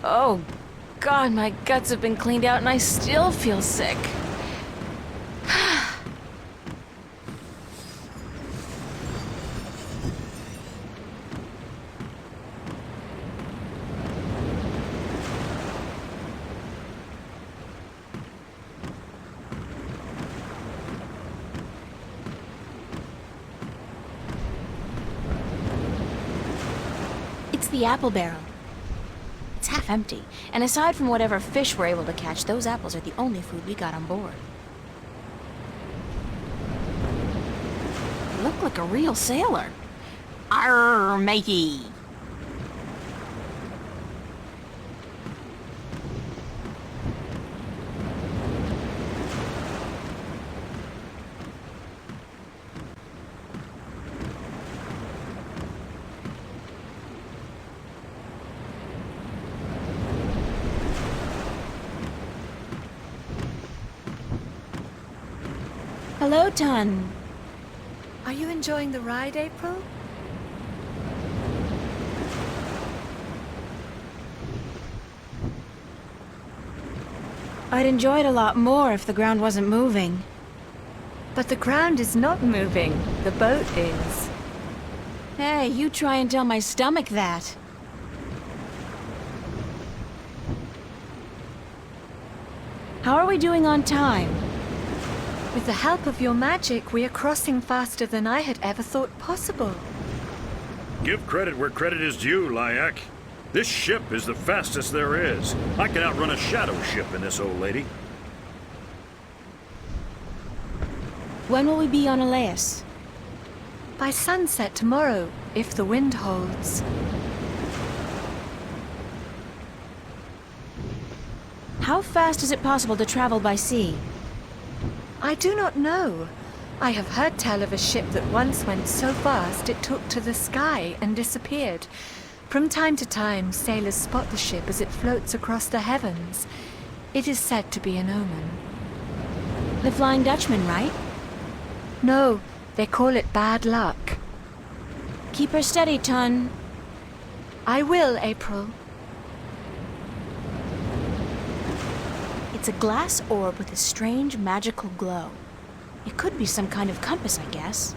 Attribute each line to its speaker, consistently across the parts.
Speaker 1: Oh, God, my guts have been cleaned out and I still feel sick. It's the apple barrel. It's half empty, and aside from whatever fish we're able to catch, those apples are the only food we got on board. You look like a real sailor. Arr, matey! Hello, Ton.
Speaker 2: Are you enjoying the ride, April?
Speaker 1: I'd enjoy it a lot more if the ground wasn't moving.
Speaker 2: But the ground is not moving. The boat is.
Speaker 1: Hey, you try and tell my stomach that. How are we doing on time?
Speaker 2: With the help of your magic, we are crossing faster than I had ever thought possible.
Speaker 3: Give credit where credit is due, Lyak. This ship is the fastest there is. I can outrun a shadow ship in this old lady.
Speaker 1: When will we be on Elias?
Speaker 2: By sunset tomorrow, if the wind holds.
Speaker 1: How fast is it possible to travel by sea?
Speaker 2: I do not know. I have heard tell of a ship that once went so fast it took to the sky and disappeared. From time to time, sailors spot the ship as it floats across the heavens. It is said to be an omen.
Speaker 1: The Flying Dutchman, right?
Speaker 2: No, they call it bad luck.
Speaker 1: Keep her steady, Ton.
Speaker 2: I will, April.
Speaker 1: It's a glass orb with a strange magical glow. It could be some kind of compass, I guess.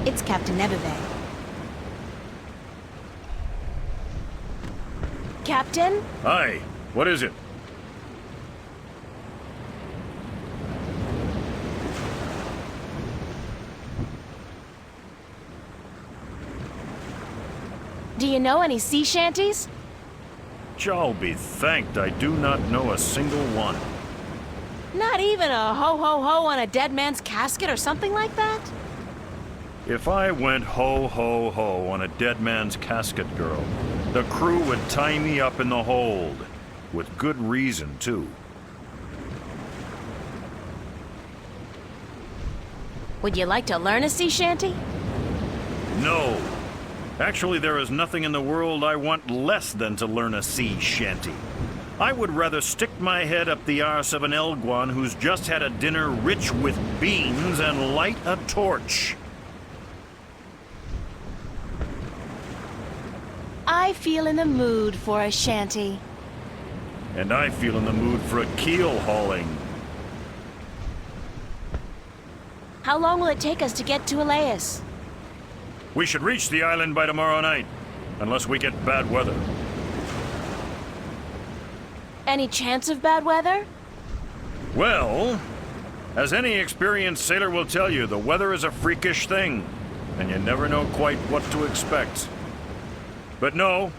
Speaker 1: It's Captain Nebebe. Captain?
Speaker 3: Hi, what is it?
Speaker 1: Do you know any sea shanties?
Speaker 3: I'll be thanked I do not know a single one.
Speaker 1: Not even a ho-ho-ho on a dead man's casket or something like that?
Speaker 3: If I went ho-ho-ho on a dead man's casket, girl, the crew would tie me up in the hold. With good reason, too.
Speaker 1: Would you like to learn a sea shanty?
Speaker 3: No. Actually, there is nothing in the world I want less than to learn a sea shanty. I would rather stick my head up the arse of an Elguan who's just had a dinner rich with beans and light a torch.
Speaker 1: I feel in the mood for a shanty.
Speaker 3: And I feel in the mood for a keel hauling.
Speaker 1: How long will it take us to get to Elias?
Speaker 3: We should reach the island by tomorrow night, unless we get bad weather.
Speaker 1: Any chance of bad weather?
Speaker 3: Well, as any experienced sailor will tell you, the weather is a freakish thing, and you never know quite what to expect. But no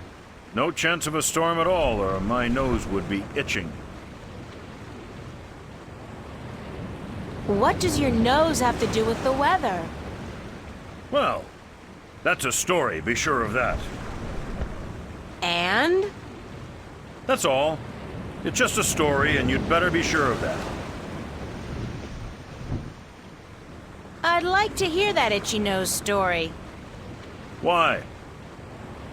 Speaker 3: chance of a storm at all, or my nose would be itching.
Speaker 1: What does your nose have to do with the weather?
Speaker 3: Well, that's a story, be sure of that.
Speaker 1: And?
Speaker 3: That's all. It's just a story, and you'd better be sure of that.
Speaker 1: I'd like to hear that itchy nose story.
Speaker 3: Why?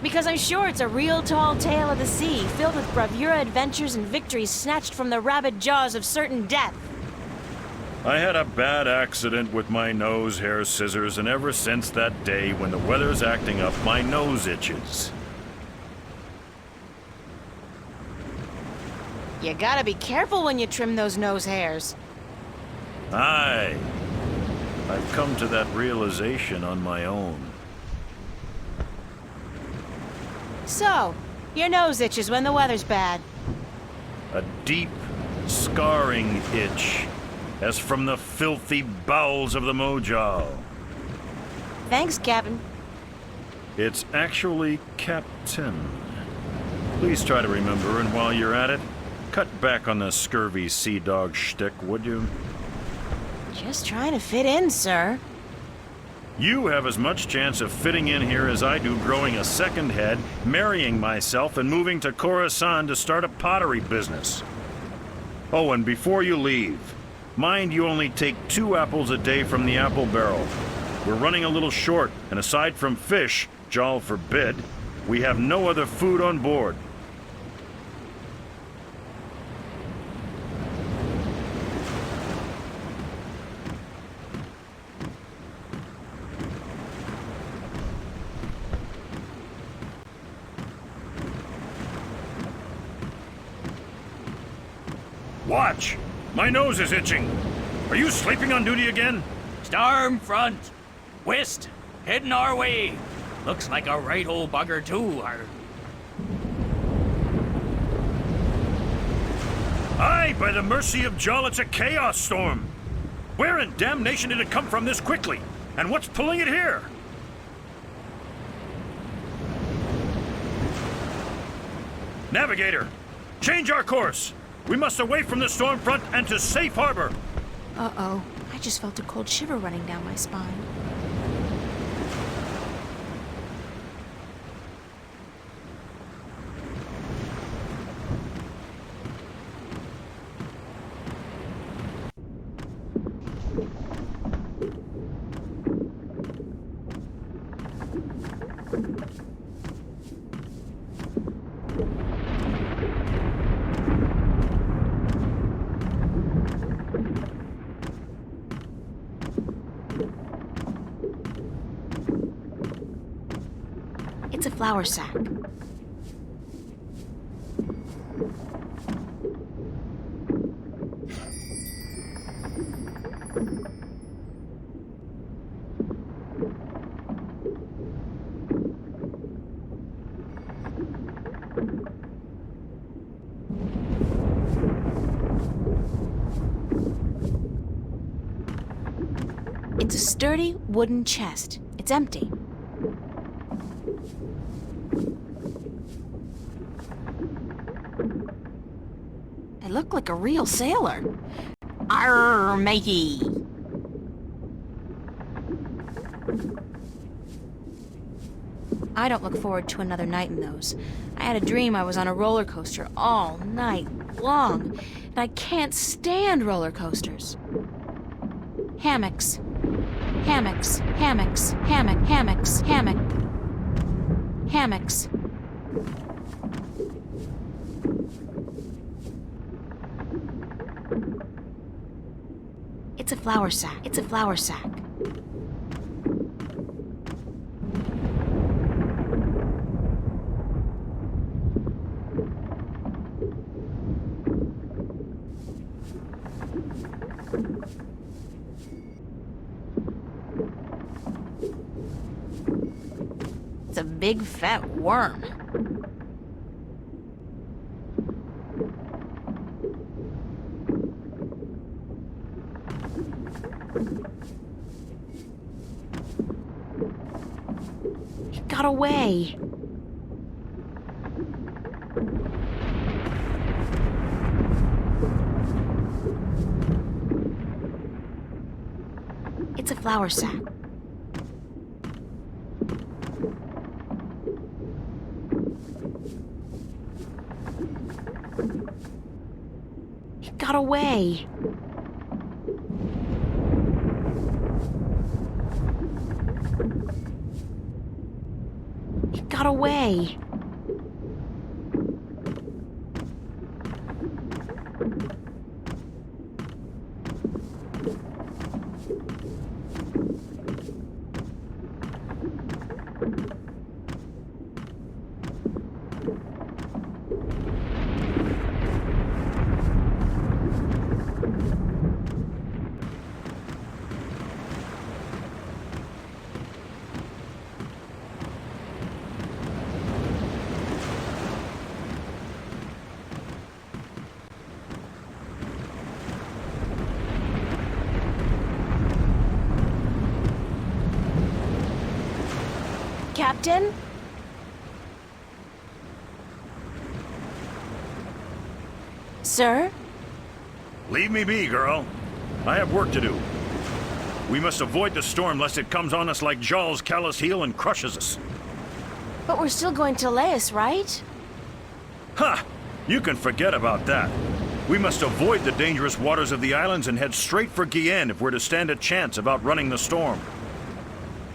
Speaker 1: Because I'm sure it's a real tall tale of the sea, filled with bravura adventures and victories snatched from the rabid jaws of certain death.
Speaker 3: I had a bad accident with my nose hair scissors, and ever since that day, when the weather's acting up, my nose itches.
Speaker 1: You gotta be careful when you trim those nose hairs.
Speaker 3: Aye. I've come to that realization on my own.
Speaker 1: So, your nose itches when the weather's bad.
Speaker 3: A deep, scarring itch, as from the filthy bowels of the Mojal.
Speaker 1: Thanks, Captain.
Speaker 3: It's actually Captain. Please try to remember, and while you're at it, cut back on the scurvy sea dog shtick, would you?
Speaker 1: Just trying to fit in, sir.
Speaker 3: You have as much chance of fitting in here as I do growing a second head, marrying myself, and moving to Khorasan to start a pottery business. Oh, and before you leave, mind you only take 2 apples a day from the apple barrel. We're running a little short, and aside from fish, Jal forbid, we have no other food on board. Watch! My nose is itching. Are you sleeping on duty again?
Speaker 4: Storm front. West. Heading our way. Looks like a right old bugger, too.
Speaker 3: Aye, by the mercy of Jal, it's a chaos storm. Where in damnation did it come from this quickly? And what's pulling it here? Navigator, change our course. We must away from the storm front and to safe harbor.
Speaker 1: Uh-oh. I just felt a cold shiver running down my spine. It's a flour sack. It's a sturdy wooden chest. It's empty. I look like a real sailor. Arr, matey! I don't look forward to another night in those. I had a dream I was on a roller coaster all night long, and I can't stand roller coasters. Hammocks. Hammocks. Hammocks. Hammocks. Hammocks. It's a flour sack. It's a flour sack. It's a big fat worm. It got away. It's a flour sack. It got away. It got away. Captain? Sir?
Speaker 3: Leave me be, girl. I have work to do. We must avoid the storm lest it comes on us like Jaw's callous heel and crushes us.
Speaker 1: But we're still going to Lais, right?
Speaker 3: Ha! You can forget about that. We must avoid the dangerous waters of the islands and head straight for Guyenne if we're to stand a chance of outrunning the storm.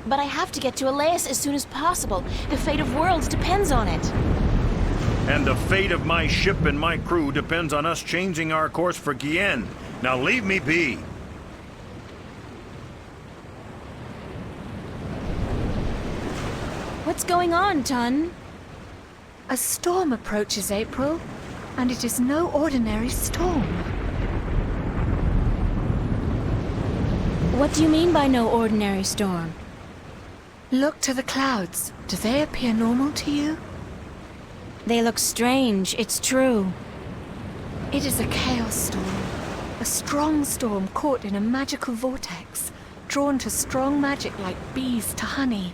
Speaker 1: But I have to get to Lais as soon as possible. The fate of worlds depends on it.
Speaker 3: And the fate of my ship and my crew depends on us changing our course for Guyenne. Now leave me be.
Speaker 1: What's going on, Tun?
Speaker 2: A storm approaches, April, and it is no ordinary storm.
Speaker 1: What do you mean by no ordinary storm?
Speaker 2: Look to the clouds. Do they appear normal to you?
Speaker 1: They look strange, it's true.
Speaker 2: It is a chaos storm. A strong storm caught in a magical vortex, drawn to strong magic like bees to honey.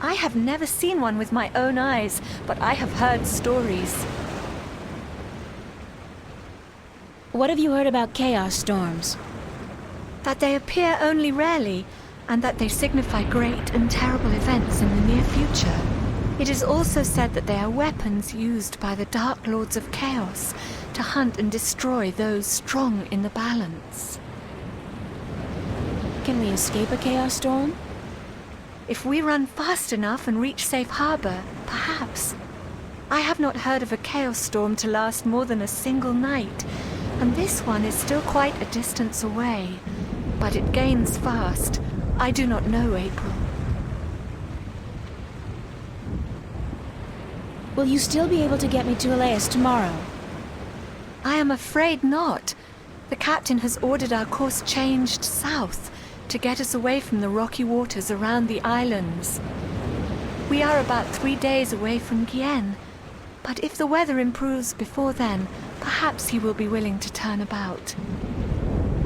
Speaker 2: I have never seen one with my own eyes, but I have heard stories.
Speaker 1: What have you heard about chaos storms?
Speaker 2: That they appear only rarely, and that they signify great and terrible events in the near future. It is also said that they are weapons used by the Dark Lords of Chaos to hunt and destroy those strong in the balance.
Speaker 1: Can we escape a chaos storm?
Speaker 2: If we run fast enough and reach safe harbor, perhaps. I have not heard of a chaos storm to last more than a single night, and this one is still quite a distance away. But it gains fast. I do not know, April.
Speaker 1: Will you still be able to get me to Lais tomorrow?
Speaker 2: I am afraid not. The captain has ordered our course changed south to get us away from the rocky waters around the islands. We are about 3 days away from Guyenne, but if the weather improves before then, perhaps he will be willing to turn about.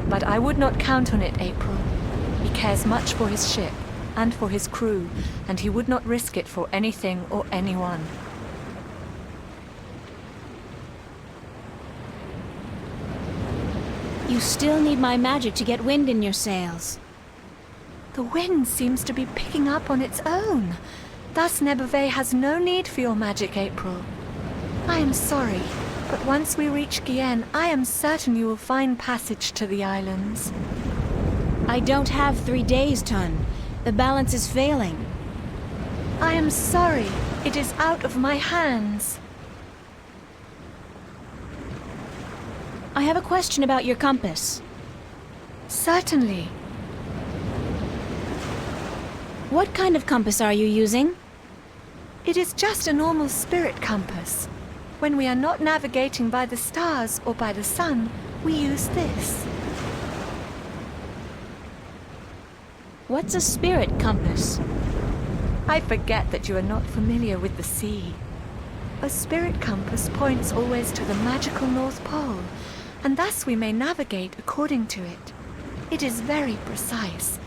Speaker 2: But I would not count on it, April. He cares much for his ship and for his crew, and he would not risk it for anything or anyone.
Speaker 1: You still need my magic to get wind in your sails.
Speaker 2: The wind seems to be picking up on its own. Thus Nebuve has no need for your magic, April. I am sorry, but once we reach Guyenne, I am certain you will find passage to the islands.
Speaker 1: I don't have 3 days, Tun. The balance is failing.
Speaker 2: I am sorry. It is out of my hands.
Speaker 1: I have a question about your compass.
Speaker 2: Certainly.
Speaker 1: What kind of compass are you using?
Speaker 2: It is just a normal spirit compass. When we are not navigating by the stars or by the sun, we use this.
Speaker 1: What's a spirit compass?
Speaker 2: I forget that you are not familiar with the sea. A spirit compass points always to the magical North Pole, and thus we may navigate according to it. It is very precise,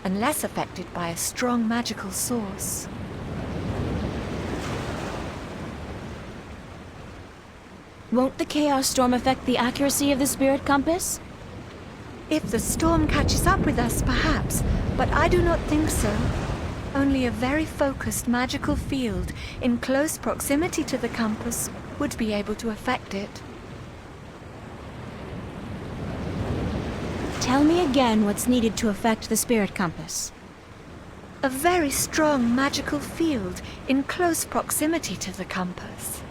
Speaker 2: and less affected by a strong magical source.
Speaker 1: Won't the chaos storm affect the accuracy of the spirit compass?
Speaker 2: If the storm catches up with us, perhaps, but I do not think so. Only a very focused magical field in close proximity to the compass would be able to affect it.
Speaker 1: Tell me again what's needed to affect the spirit compass.
Speaker 2: A very strong magical field in close proximity to the compass.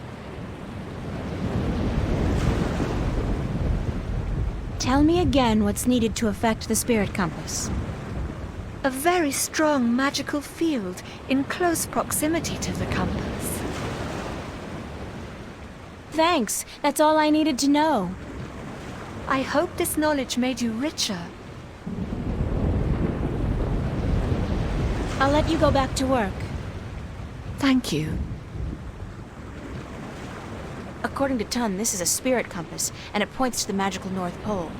Speaker 1: Tell me again what's needed to affect the spirit compass.
Speaker 2: A very strong magical field in close proximity to the compass.
Speaker 1: Thanks, that's all I needed to know.
Speaker 2: I hope this knowledge made you richer.
Speaker 1: I'll let you go back to work.
Speaker 2: Thank you.
Speaker 1: According to Tun, this is a spirit compass, and it points to the magical North Pole.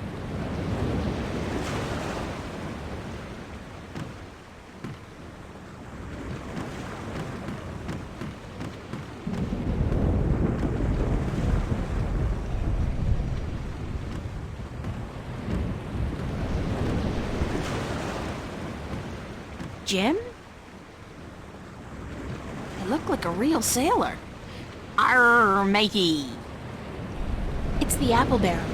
Speaker 1: Jim? You look like a real sailor. Arr, matey. It's the apple barrel.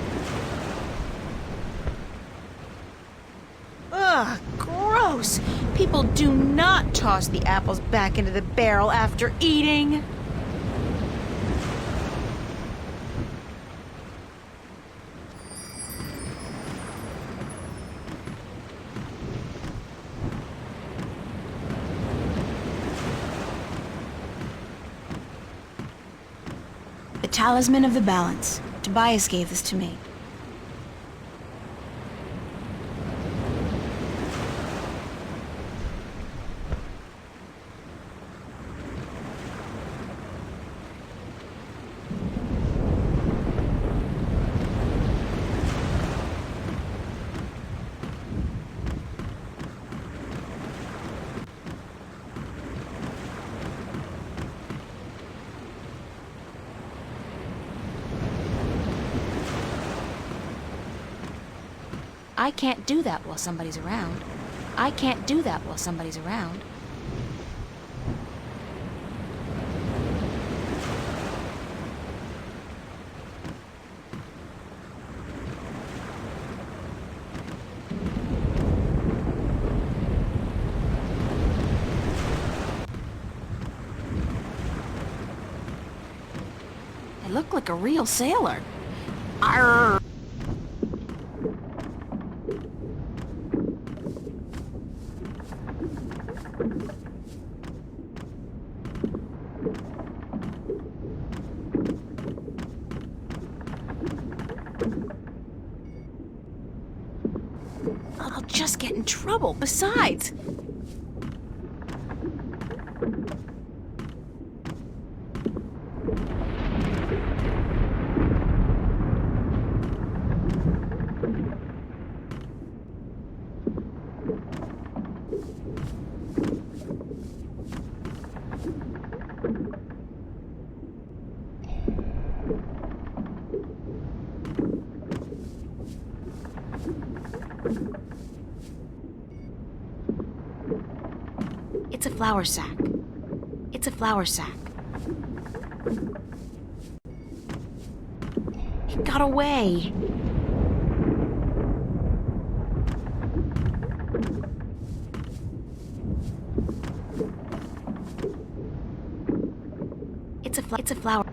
Speaker 1: Ugh, gross! People do not toss the apples back into the barrel after eating. The Talisman of the Balance. Tobias gave this to me. I can't do that while somebody's around. I can't do that while somebody's around. I look like a real sailor. Arr! I'll just get in trouble. Besides, it's a flour sack. It's a flour sack. It got away. It's a flower.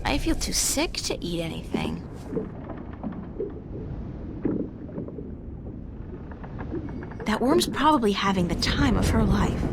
Speaker 1: I feel too sick to eat anything. That worm's probably having the time of her life.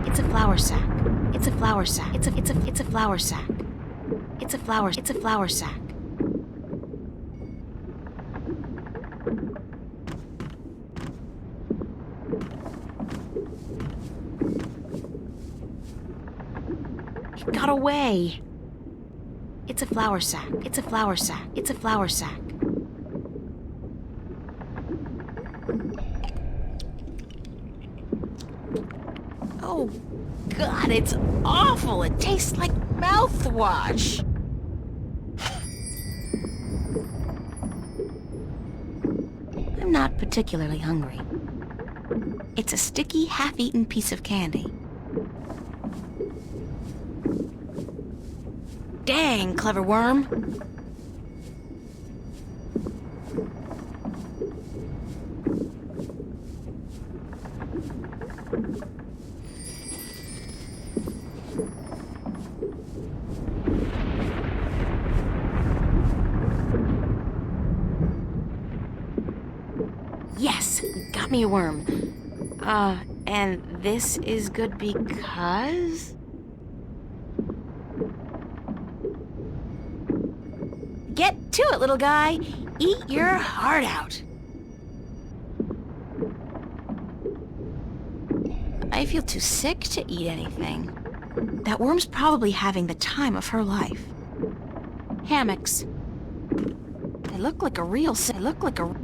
Speaker 1: It's a flour sack. It's a flour sack. It's a flour sack. It's a flour sack. It got away. It's a flour sack. It's a flour sack. It's a flour sack. Oh, God, it's awful. It tastes like mouthwash. I'm not particularly hungry. It's a sticky, half-eaten piece of candy. Dang, clever worm. Yes, got me a worm. And this is good because... Get to it, little guy. Eat your heart out. I feel too sick to eat anything. That worm's probably having the time of her life. Hammocks. They look like a real... They look like a...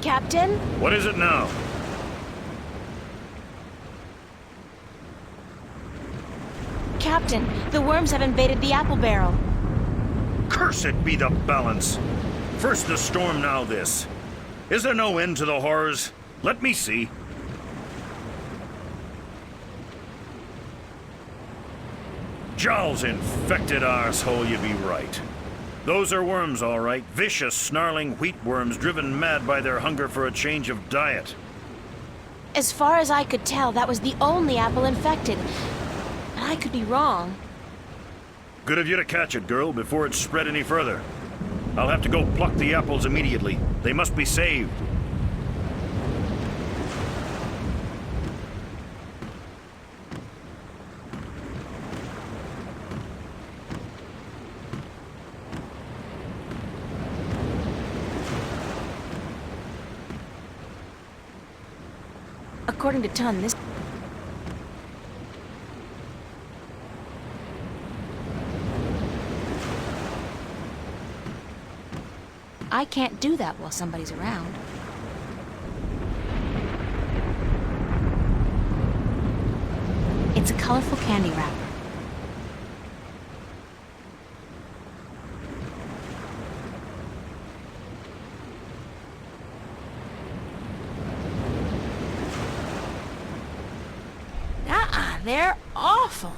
Speaker 1: Captain?
Speaker 3: What is it now?
Speaker 1: Captain, the worms have invaded the apple barrel.
Speaker 3: Cursed be the balance. First the storm, now this. Is there no end to the horrors? Let me see. Jowl's infected arsehole, you be right. Those are worms, all right. Vicious, snarling wheat worms driven mad by their hunger for a change of diet.
Speaker 1: As far as I could tell, that was the only apple infected. But I could be wrong.
Speaker 3: Good of you to catch it, girl, before it spread any further. I'll have to go pluck the apples immediately. They must be saved.
Speaker 1: According to Tun, this... I can't do that while somebody's around. It's a colorful candy wrapper. They're awful.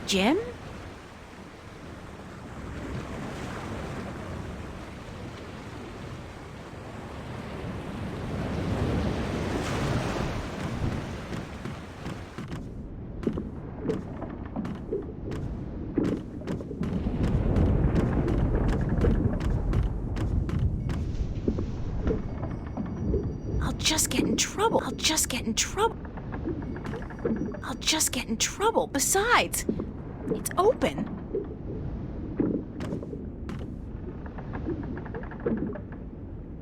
Speaker 1: Jim? I'll just get in trouble. I'll just get in trouble. I'll just get in trouble. Besides, it's open.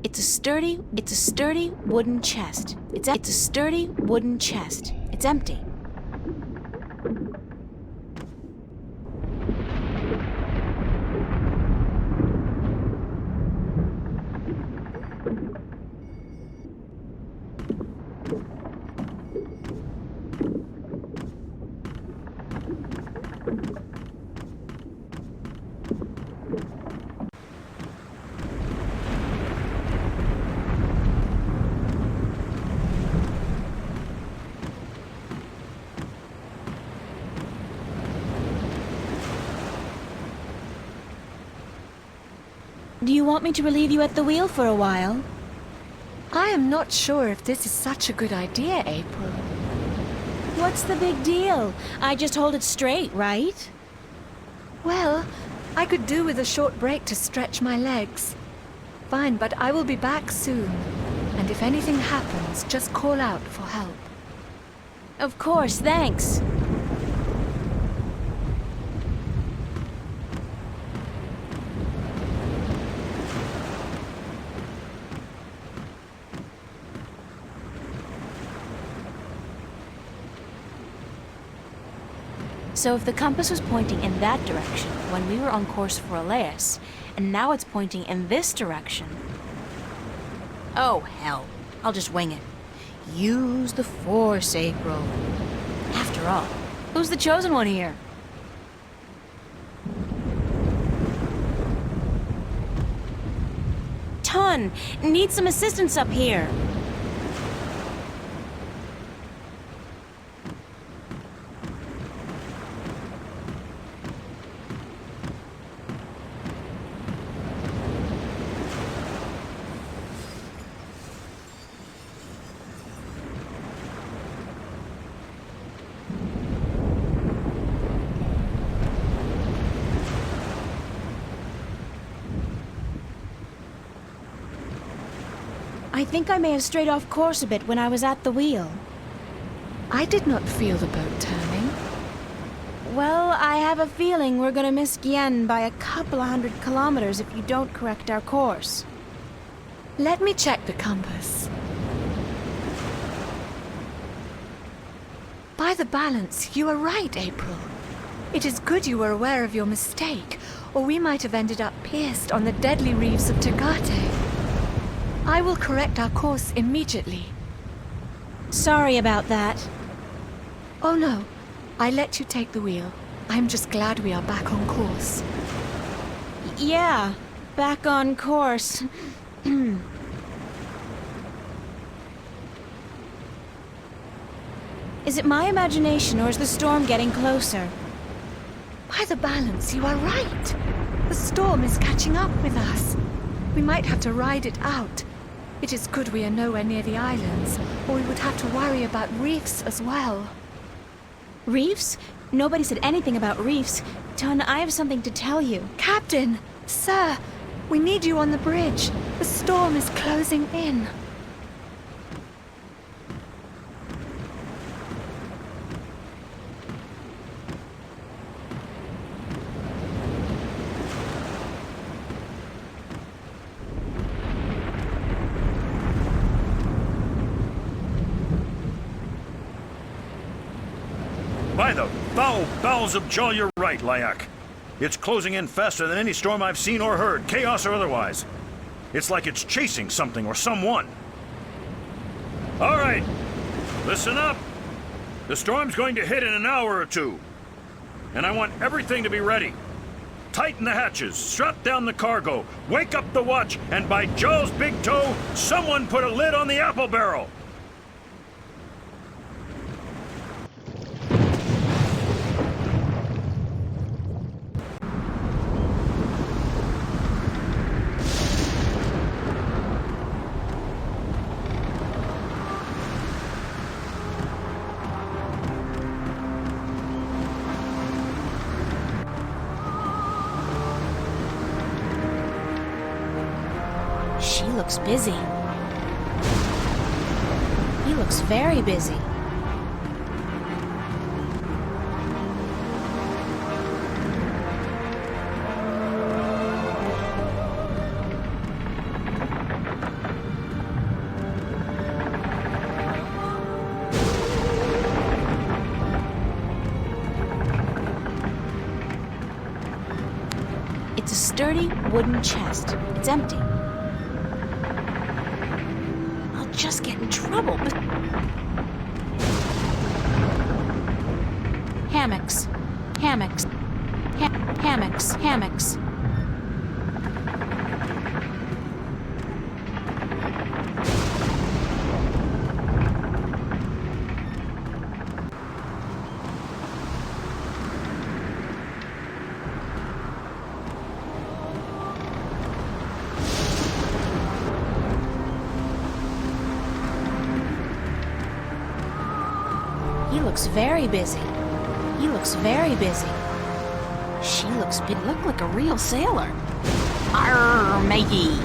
Speaker 1: It's a sturdy wooden chest. It's a sturdy wooden chest. It's empty. Do you want me to relieve you at the wheel for a while?
Speaker 2: I am not sure if this is such a good idea, April.
Speaker 1: What's the big deal? I just hold it straight, right?
Speaker 2: Well, I could do with a short break to stretch my legs. Fine, but I will be back soon. And if anything happens, just call out for help.
Speaker 1: Of course, thanks. So if the compass was pointing in that direction when we were on course for Elias, and now it's pointing in this direction... Oh, hell. I'll just wing it. Use the Force, April. After all, who's the chosen one here? Ton! Need some assistance up here. I think I may have strayed off course a bit when I was at the wheel.
Speaker 2: I did not feel the boat turning.
Speaker 1: Well, I have a feeling we're gonna miss Gien by a couple of 100 kilometers if you don't correct our course.
Speaker 2: Let me check the compass. By the balance, you are right, April. It is good you were aware of your mistake, or we might have ended up pierced on the deadly reefs of Tagate. I will correct our course immediately.
Speaker 1: Sorry about that.
Speaker 2: Oh no, I let you take the wheel. I'm just glad we are back on course.
Speaker 1: Yeah, back on course. Is it my imagination or is the storm getting closer?
Speaker 2: By the balance, you are right. The storm is catching up with us. We might have to ride it out. It is good we are nowhere near the islands, or we would have to worry about reefs as well.
Speaker 1: Reefs? Nobody said anything about reefs. Ton, I have something to tell you.
Speaker 2: Captain! Sir! We need you on the bridge. The storm is closing in.
Speaker 3: By the foul bowels of Jaw, you're right, Lyak. It's closing in faster than any storm I've seen or heard, chaos or otherwise. It's like it's chasing something or someone. All right, listen up. The storm's going to hit in an hour or two. And I want everything to be ready. Tighten the hatches, strap down the cargo, wake up the watch, and by Jaw's big toe, someone put a lid on the apple barrel.
Speaker 1: She looks busy. He looks very busy. It's a sturdy wooden chest. It's empty. Just get in trouble, but... Hammocks. Hammocks. Hammocks. Hammocks. He looks very busy. He looks very busy. She looks look like a real sailor. Arr, matey.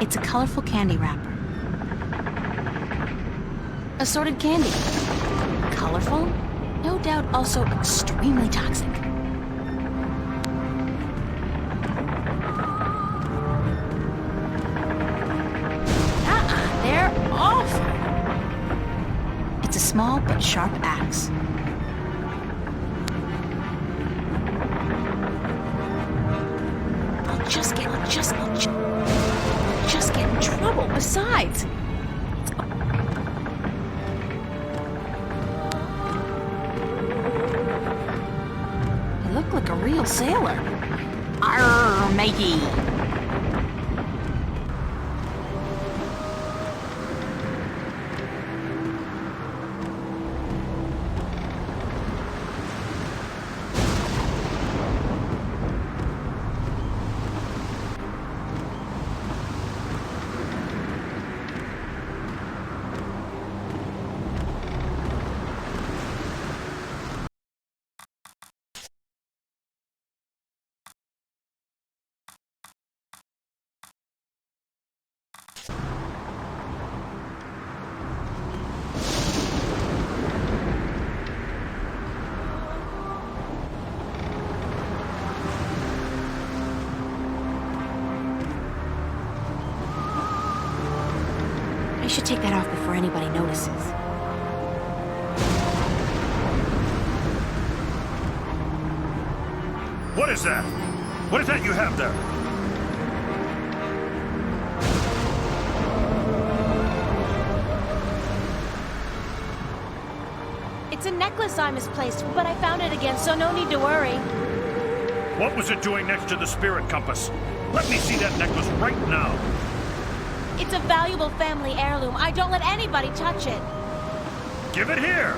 Speaker 1: It's a colorful candy wrapper. Assorted candy. Colorful, no doubt also extremely toxic. They're awful. It's a small but sharp axe. I'll just get in trouble. Besides, you look like a real sailor. Arr, matey. I should take that off before anybody notices.
Speaker 3: What is that? What is that you have there?
Speaker 1: It's a necklace I misplaced, but I found it again, so no need to worry.
Speaker 3: What was it doing next to the spirit compass? Let me see that necklace right now.
Speaker 1: It's a valuable family heirloom. I don't let anybody touch it.
Speaker 3: Give it here.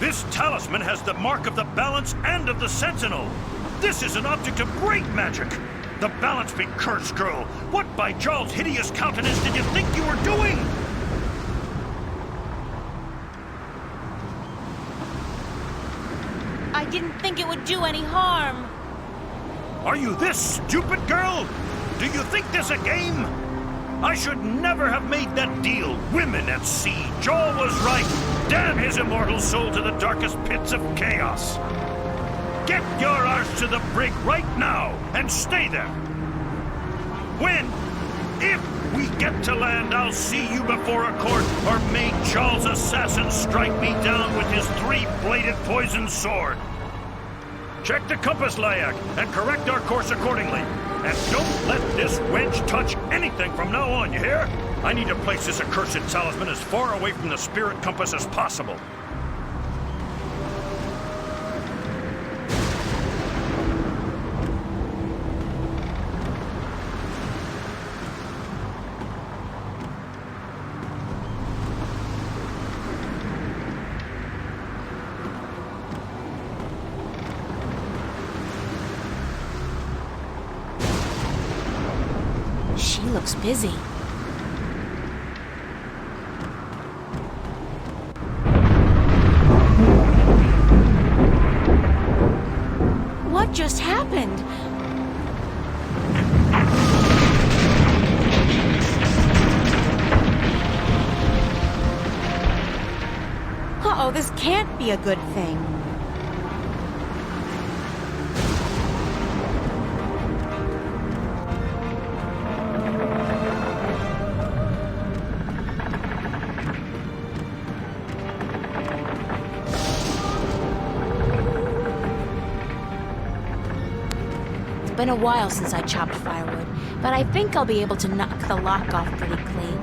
Speaker 3: This talisman has the mark of the balance and of the sentinel. This is an object of great magic. The balance be cursed, girl. What by Jarl's hideous countenance did you think you were doing?
Speaker 1: I didn't think it would do any harm.
Speaker 3: Are you this stupid, girl? Do you think this a game? I should never have made that deal. Women at sea. Jarl was right. Damn his immortal soul to the darkest pits of chaos. Get your arse to the brig right now and stay there. If we get to land, I'll see you before a court, or may Jarl's assassin strike me down with his three-bladed poison sword. Check the compass, Layak, and correct our course accordingly. And don't let this wench touch anything from now on, you hear? I need to place this accursed talisman as far away from the spirit compass as possible.
Speaker 1: She looks busy. What just happened? Uh-oh, this can't be a good thing. It's been a while since I chopped firewood, but I think I'll be able to knock the lock off pretty clean.